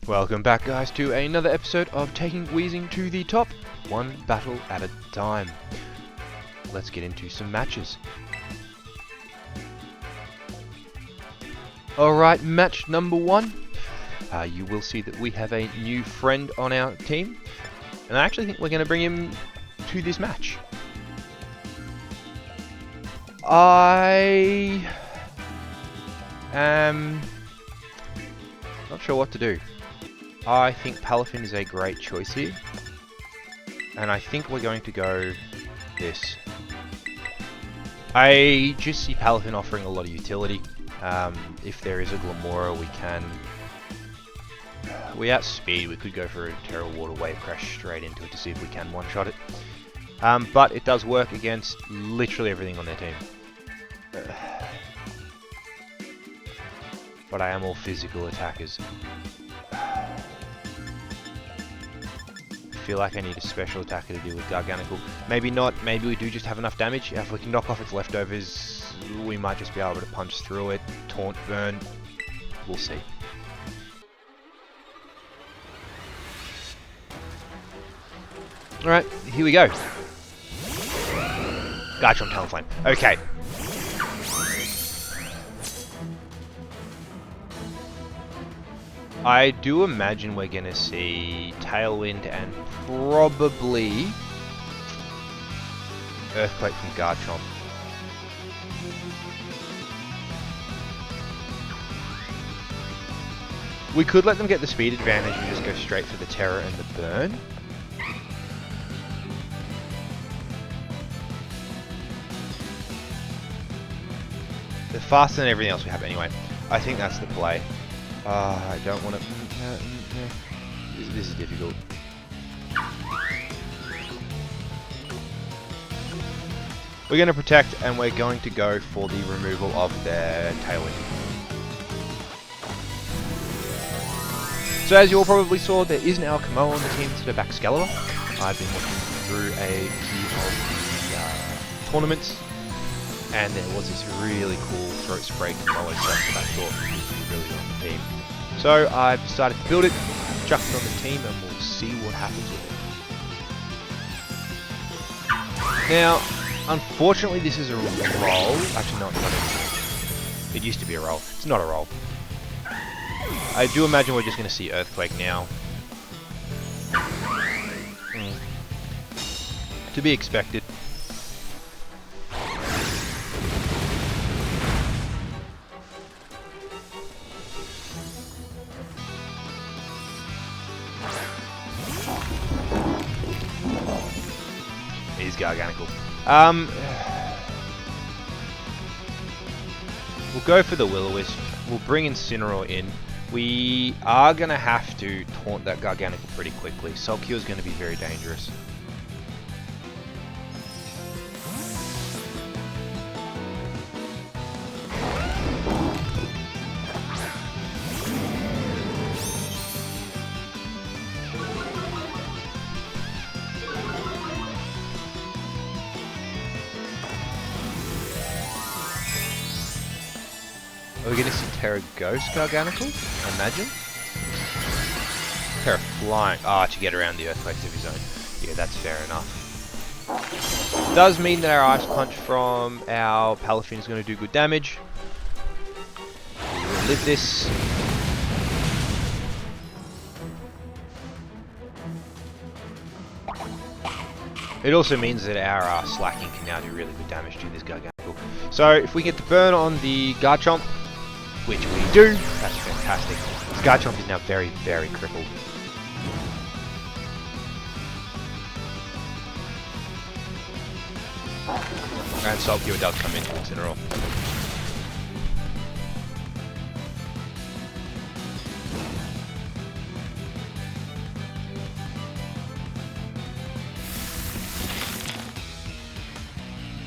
Welcome back, guys, to another episode of taking Weezing to the top, one battle at a time. Let's get into some matches. Alright, match number one. You will see that we have a new friend on our team, and I actually think we're going to bring him to this match. I am not sure what to do. I think Palafin is a great choice here, and I think we're going to go this. I just see Palafin offering a lot of utility. If there is a Glamora, we outspeed. We could go for a Terra Water Wave Crash straight into it to see if we can one-shot it. But it does work against literally everything on their team. But I am all physical attackers. I feel like I need a special attacker to deal with Garganical. Maybe not, maybe we do just have enough damage. If we can knock off its leftovers, we might just be able to punch through it, taunt, burn. We'll see. Alright, here we go. Garchomp Talonflame. Okay. I do imagine we're going to see Tailwind and probably Earthquake from Garchomp. We could let them get the speed advantage and just go straight for the Terror and the Burn. They're faster than everything else we have anyway. I think that's the play. I don't want to... This is difficult. We're going to protect, and we're going to go for the removal of their Tailwind. So as you all probably saw, there is now Kamo on the team instead of Excalibur. I've been looking through a few of the tournaments, and there was this really cool throat spray Kamo stuff that I thought would be really on the team. So I've decided to build it, chuck it on the team, and we'll see what happens with it. Now, unfortunately, this is a roll. Actually, no, it's not a... It used to be a roll. It's not a roll. I do imagine we're just going to see Earthquake now. To be expected. He's Garganical. We'll go for the Will-O-Wisp. We'll bring Incineroar in. We are going to have to taunt that Garganical pretty quickly. Sulcure is going to be very dangerous. Are we going to see Terra Ghost Garganical? I imagine? Terra Flying. To get around the Earthquakes of his own. Yeah, that's fair enough. Does mean that our Ice Punch from our Palafin is going to do good damage. We'll live this. It also means that our Slacking can now do really good damage to this Garganical. So if we get the burn on the Garchomp, which we do, that's fantastic. This Garchomp is now very, very crippled. And Sulcure does come into Incineroar.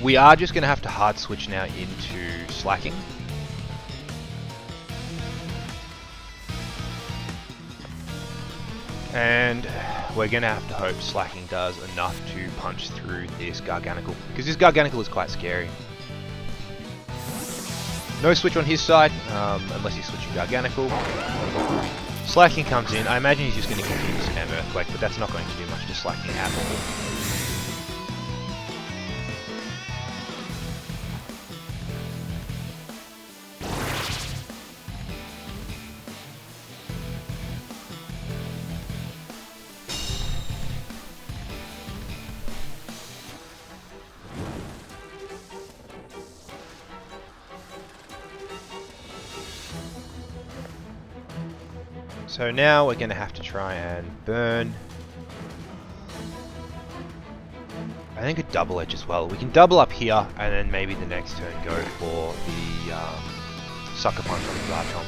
We are just going to have to hard switch now into Slacking. And we're going to have to hope Slacking does enough to punch through this Garganical, because this Garganical is quite scary. No switch on his side, unless he's switching Garganical. Slacking comes in. I imagine he's just going to continue to spam Earthquake, but that's not going to do much to Slacking at all. So now we're going to have to try and burn. I think a double edge as well. We can double up here and then maybe the next turn go for the Sucker Punch on the Garchomp.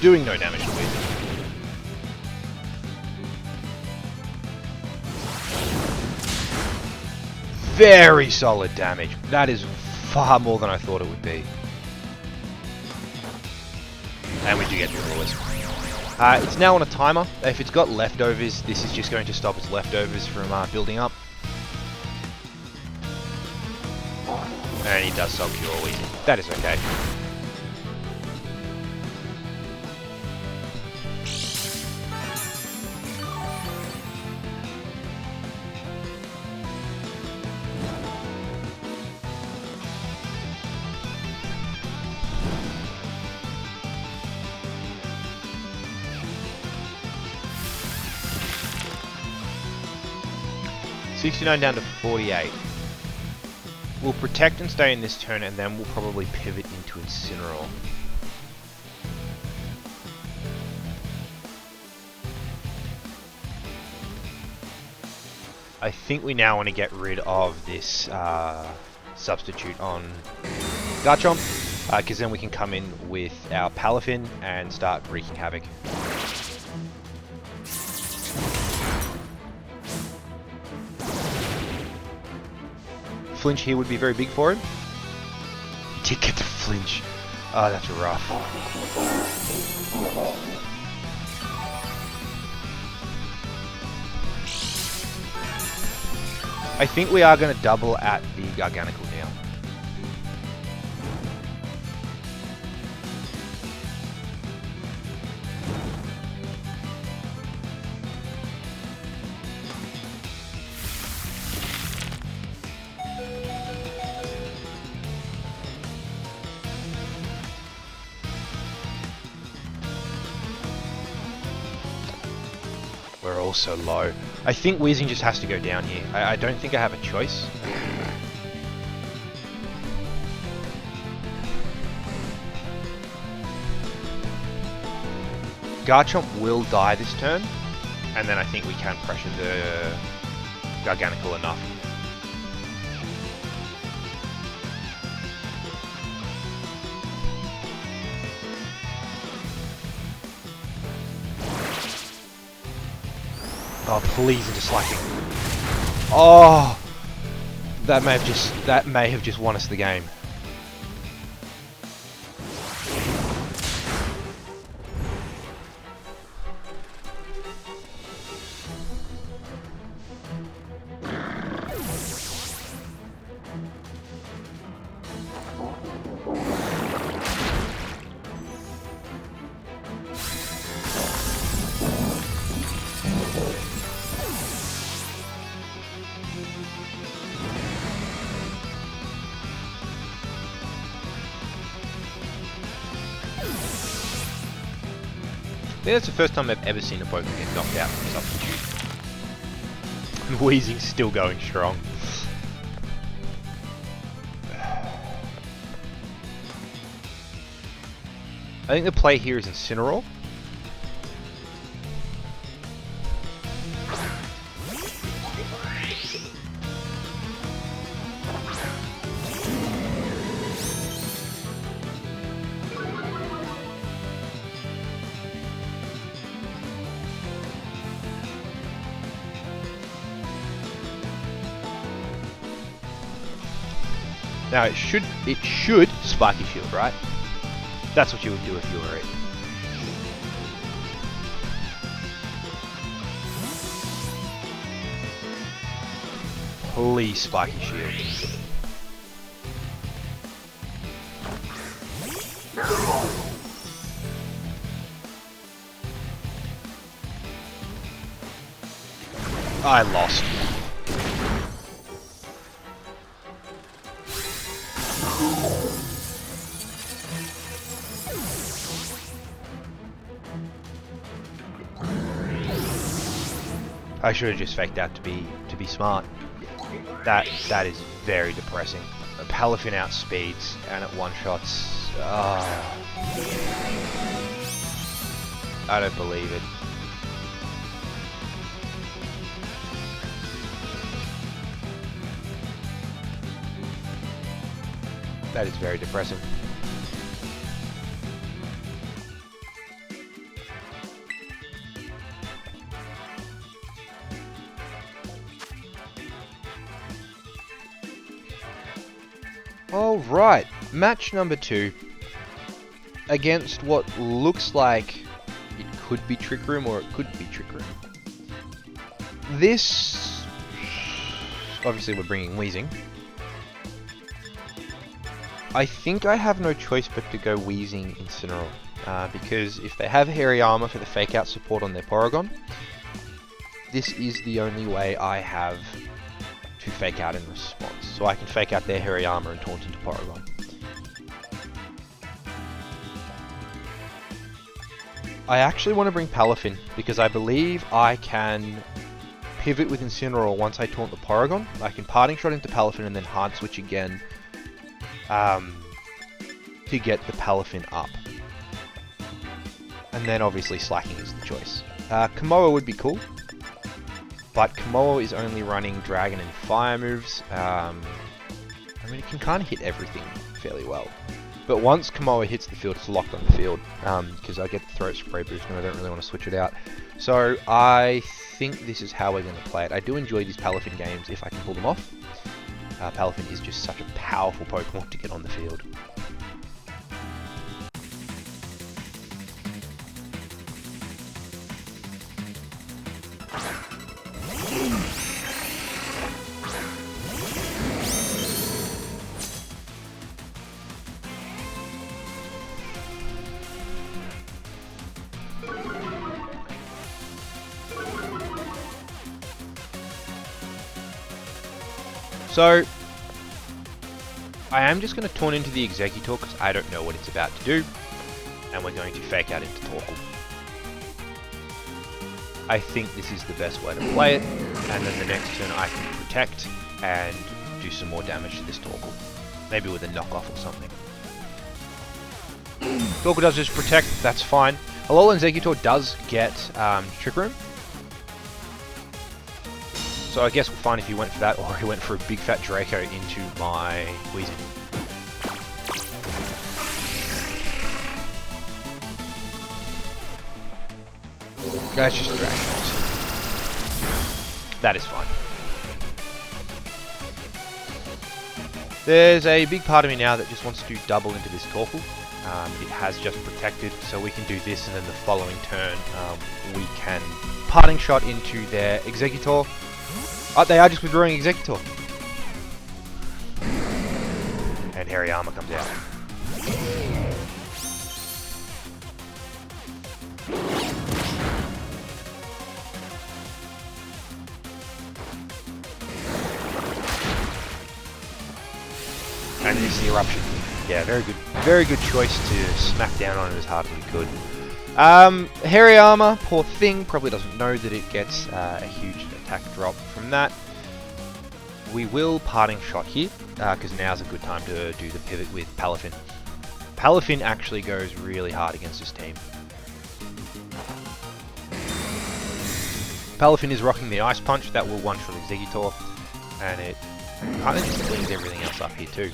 Doing no damage to Weezing. Very solid damage. That is far more than I thought it would be. And we do get the rulers. It's now on a timer. If it's got leftovers, this is just going to stop its leftovers from building up. And he does Soul Cure Weezing. That is okay. $69 down to 48. We'll protect and stay in this turn, and then we'll probably pivot into Incineroar. I think we now want to get rid of this substitute on Garchomp, because then we can come in with our Palafin and start wreaking havoc. Flinch here would be very big for him. He did get the flinch. Oh, that's rough. I think we are going to double at the Garganacl now. We're all so low. I think Weezing just has to go down here. I don't think I have a choice. Garchomp will die this turn, and then I think we can pressure the Garganacl enough. Oh, please into Slacking. Oh, that may have just won us the game. I think that's the first time I've ever seen a Pokemon get knocked out from substitute. And Weezing's still going strong. I think the play here is Incineroar. Now it should Spiky Shield, right? That's what you would do if you were it. Please spiky shield. I lost. I should have just faked out to be smart. That is very depressing. A Palafin outspeeds and it one-shots. I don't believe it. That is very depressing. Alright, match number 2 against what looks like it could be Trick Room or it could be Trick Room. This, obviously we're bringing Weezing. I think I have no choice but to go Weezing Incineroar, because if they have Hairy Armor for the fake out support on their Porygon, this is the only way I have to fake out in response. So I can fake out their Hairy Armor and taunt into Porygon. I actually want to bring Palafin because I believe I can pivot with Incineroar once I taunt the Porygon. I can Parting Shot into Palafin and then Hard Switch again to get the Palafin up. And then obviously Slacking is the choice. Komoa would be cool. But Komoa is only running Dragon and Fire moves. I mean, it can kind of hit everything fairly well. But once Komoa hits the field, it's locked on the field. Because I get the Throat Spray boost and I don't really want to switch it out. So I think this is how we're going to play it. I do enjoy these Palafin games if I can pull them off. Palafin is just such a powerful Pokemon to get on the field. So, I am just going to taunt into the Exeggutor because I don't know what it's about to do, and we're going to fake out into Torkoal. I think this is the best way to play it, and then the next turn I can protect and do some more damage to this Torkoal. Maybe with a knockoff or something. Torkoal does just protect, that's fine. Alolan Exeggutor does get Trick Room. So I guess we'll find if he went for that or he went for a big fat Draco into my Weezing. That's just Draco. That is fine. There's a big part of me now that just wants to double into this Torkoal. It has just protected, so we can do this and then the following turn we can Parting Shot into their Exeggutor. Oh, they are just withdrawing Exeggutor. And Hairy Armor comes out. And there's the Eruption. Yeah, very good choice to smack down on it as hard as we could. Hairy Armor, poor thing, probably doesn't know that it gets a huge attack drop from that. We will Parting Shot here, because now's a good time to do the pivot with Palafin. Palafin actually goes really hard against this team. Palafin is rocking the Ice Punch, that will one-shot Exeggutor, and it kind of just cleans everything else up here too.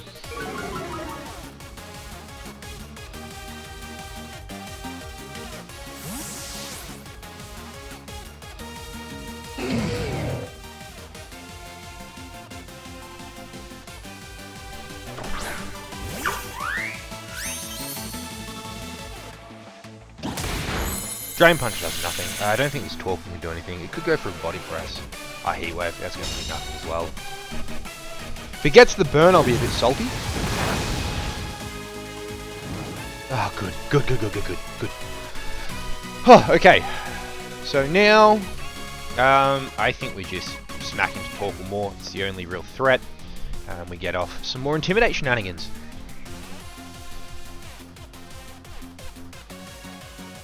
Drain Punch does nothing. I don't think this Torkoal can do anything. It could go for a Body Press. Heat Wave, that's going to be nothing as well. If it gets the burn, I'll be a bit salty. Ah, good. Good. Oh, okay. So now, I think we just smack into Torkoal more. It's the only real threat. And we get off some more Intimidate shenanigans.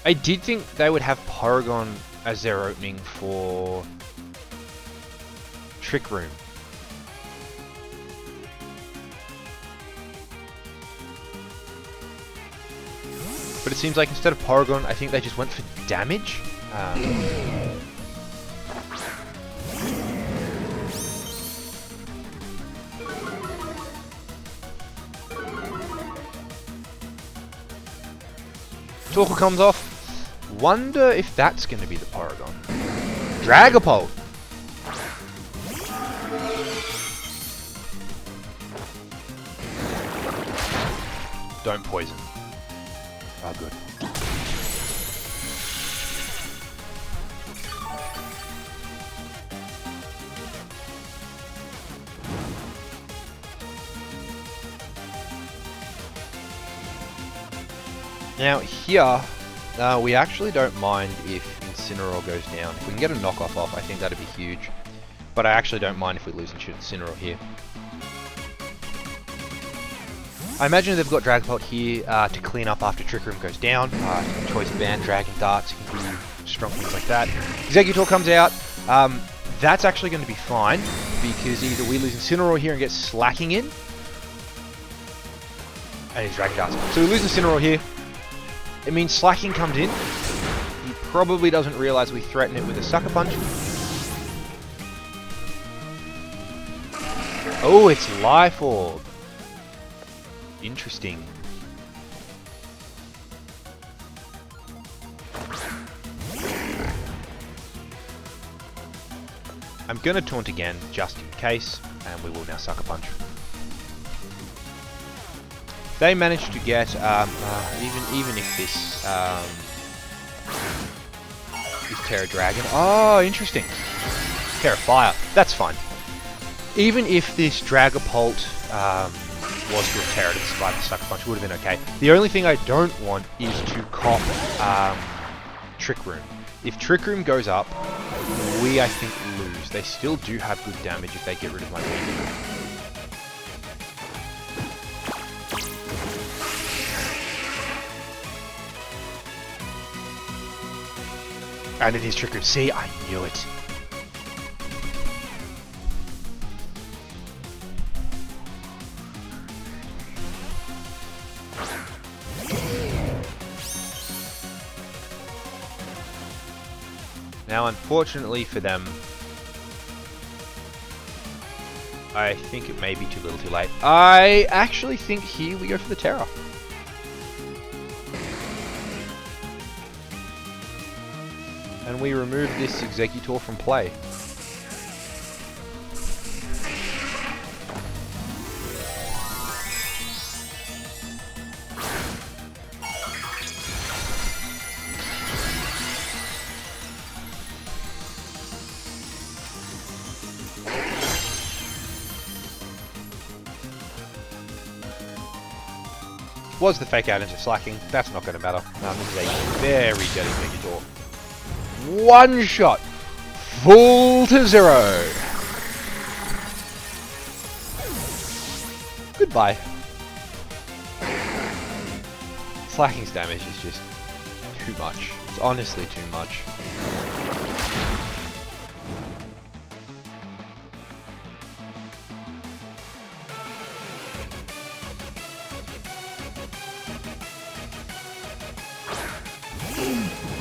I did think they would have Porygon as their opening for Trick Room. But it seems like instead of Porygon, I think they just went for damage. Torkoal comes off. Wonder if that's going to be the Porygon. Dragapult! Don't poison. Oh, good. Now here, we actually don't mind if Incineroar goes down. If we can get a knockoff off, I think that'd be huge. But I actually don't mind if we lose Incineroar here. I imagine they've got Dragapult here to clean up after Trick Room goes down. Choice Band, Dragon Darts, can do strong things like that. Exeggutor comes out. That's actually going to be fine, because either we lose Incineroar here and get Slacking in, and his Dragon Darts. So we lose Incineroar here. It means Slacking comes in. He probably doesn't realise we threaten it with a Sucker Punch. Oh, it's Life Orb. Interesting. I'm going to taunt again, just in case, and we will now Sucker Punch. They managed to get, even if this is Terra Dragon. Oh, interesting. Terra Fire. That's fine. Even if this Dragapult was to have Terra to survive the Sucker Punch, would have been okay. The only thing I don't want is to cop Trick Room. If Trick Room goes up, we, I think, lose. They still do have good damage if they get rid of my Weezing. And it is Trick Room. See, I knew it. Now, unfortunately for them, I think it may be too little too late. I actually think here we go for the Terra. And we remove this Exeggutor from play. Was the fake out into Slacking? That's not going to matter. This is a very deadly Exeggutor. One shot! Full to 0! Goodbye. Slacking's damage is just too much. It's honestly too much.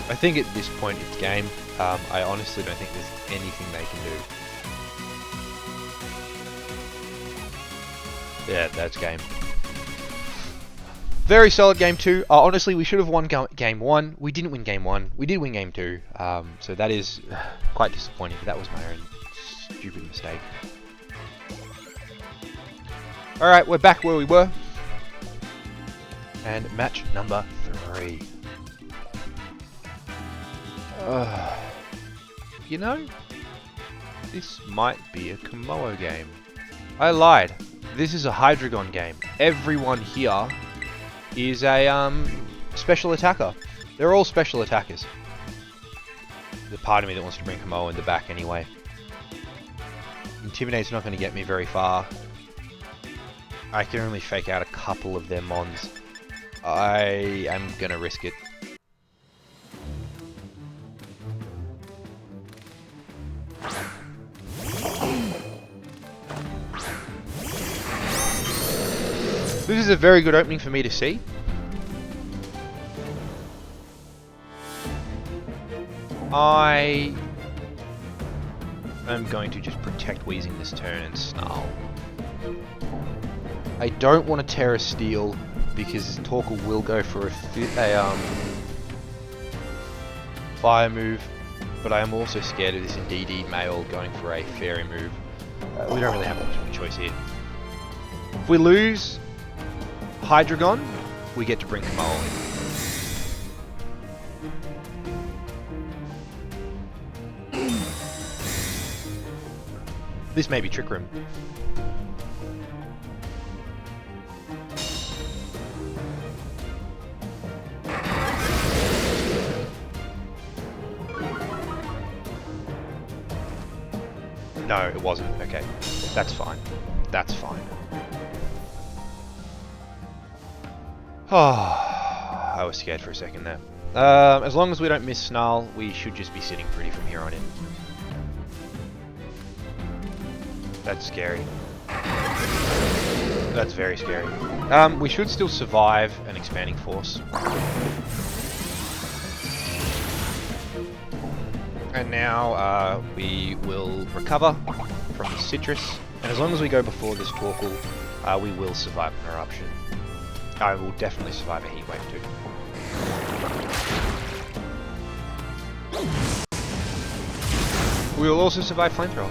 I think at this point it's game. I honestly don't think there's anything they can do. Yeah, that's game. Very solid game 2. Honestly, we should have won game 1. We didn't win game 1. We did win game 2. So that is quite disappointing. But that was my own stupid mistake. Alright, we're back where we were. And match number 3. You know, This might be a Komodo game. I lied. This is a Hydreigon game. Everyone here is a special attacker. They're all special attackers. The part of me that wants to bring Komodo in the back anyway. Intimidate's not going to get me very far. I can only fake out a couple of their mons. I am going to risk it. This is a very good opening for me to see. I am going to just protect Weezing this turn and Snarl. I don't want to Terra Steel because Torkoal will go for a fire move, but I am also scared of this Indeedee male going for a fairy move. We don't really have much of a choice here. If we lose Hydreigon, we get to bring Komodo in. This may be Trick Room. No, it wasn't. Okay. That's fine. That's fine. Oh, I was scared for a second there. As long as we don't miss Snarl, we should just be sitting pretty from here on in. That's scary. That's very scary. We should still survive an Expanding Force. And now we will recover from the Citrus. And as long as we go before this Torkoal, we will survive an Eruption. I will definitely survive a Heat Wave too. We will also survive Flamethrower.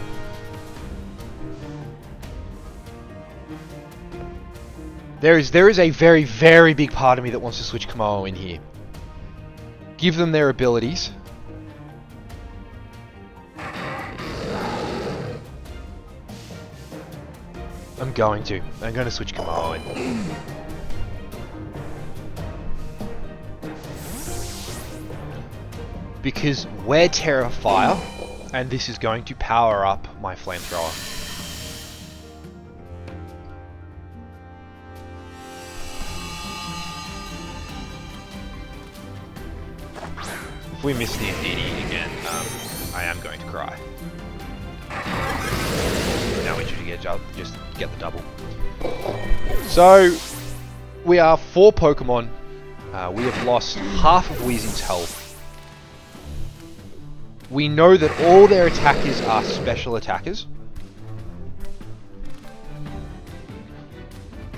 There is a very, very big part of me that wants to switch Komodo in here. Give them their abilities. I'm going to switch Komodo in. Because we're Terra Fire, and this is going to power up my Flamethrower. If we miss the Indeedee again, I am going to cry. Now we should just get the double. So, we are 4 Pokemon. We have lost half of Weezing's health. We know that all their attackers are special attackers.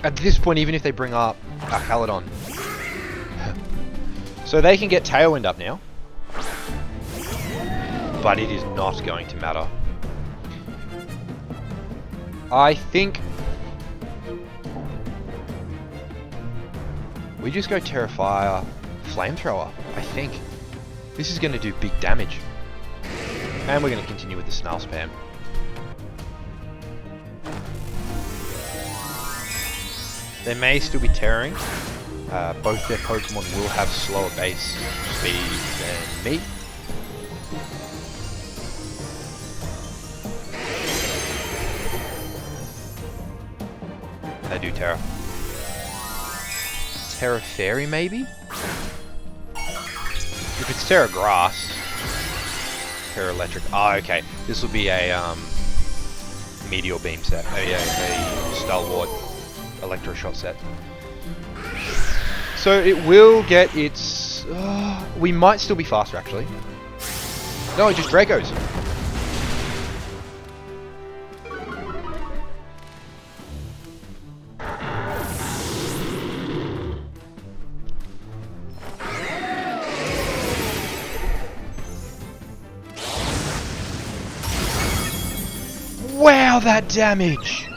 At this point, even if they bring up Caledon. So they can get Tailwind up now. But it is not going to matter. I think we just go Terra Fire, Flamethrower, I think. This is going to do big damage. And we're going to continue with the Snarl spam. They may still be tearing. Both their Pokemon will have slower base speed than me. They do Terra. Terra Fairy, maybe? If it's Terra Grass, Terra Electric. Oh, okay. This will be a Meteor Beam set. A Stalwart Electro-Shot set. So it will get its... we might still be faster, actually. No, it just Dracos. Wow, that damage!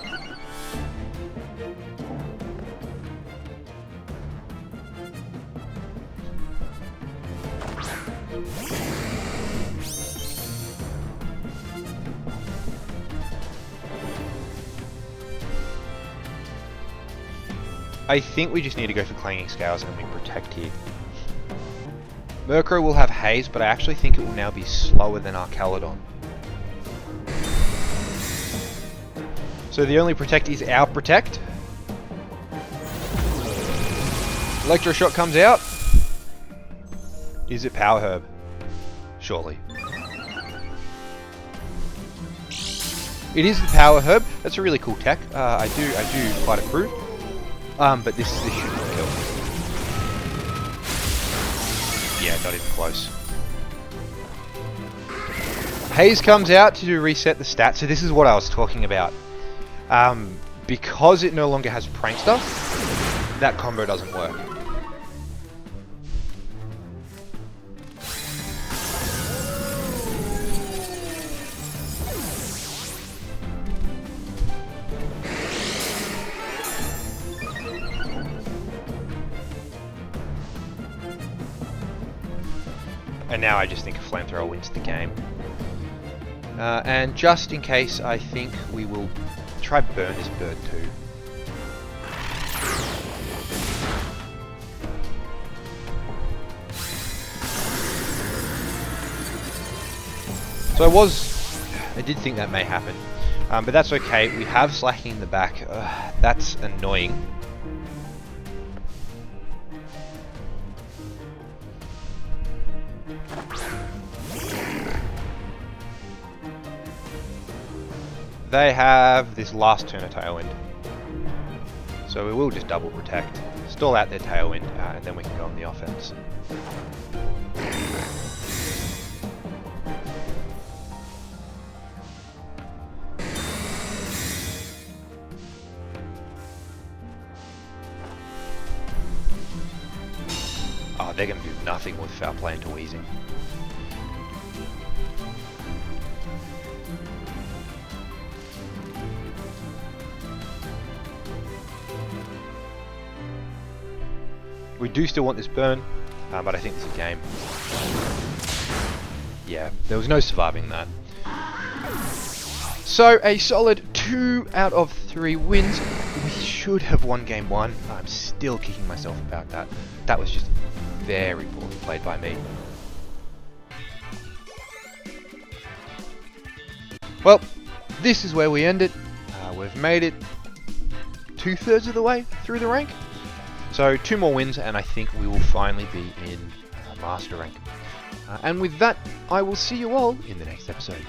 I think we just need to go for Clanging Scales and we protect here. Murkrow will have Haze, but I actually think it will now be slower than Arcaludon. So the only protect is our protect. Electroshock comes out. Is it Power Herb? Surely. It is the Power Herb. That's a really cool tech. I do quite approve. But this should not kill. Yeah, not even close. Haze comes out to reset the stats. So this is what I was talking about. Because it no longer has Prankster, that combo doesn't work. And now I just think a Flamethrower wins the game. And just in case, I think we will try burn this bird too. So I did think that may happen. But that's okay, we have Slacking in the back. That's annoying. They have this last turn of Tailwind. So we will just double protect, stall out their Tailwind, and then we can go on the offense. Oh, they're going to do nothing with Foul Play into Weezing. We do still want this burn, but I think it's a game. Yeah, there was no surviving that. So, a solid 2 out of 3 wins. We should have won game 1. I'm still kicking myself about that. That was just very poorly played by me. Well, this is where we end it. We've made it 2/3 of the way through the rank. So 2 more wins and I think we will finally be in Master Rank. And with that, I will see you all in the next episode.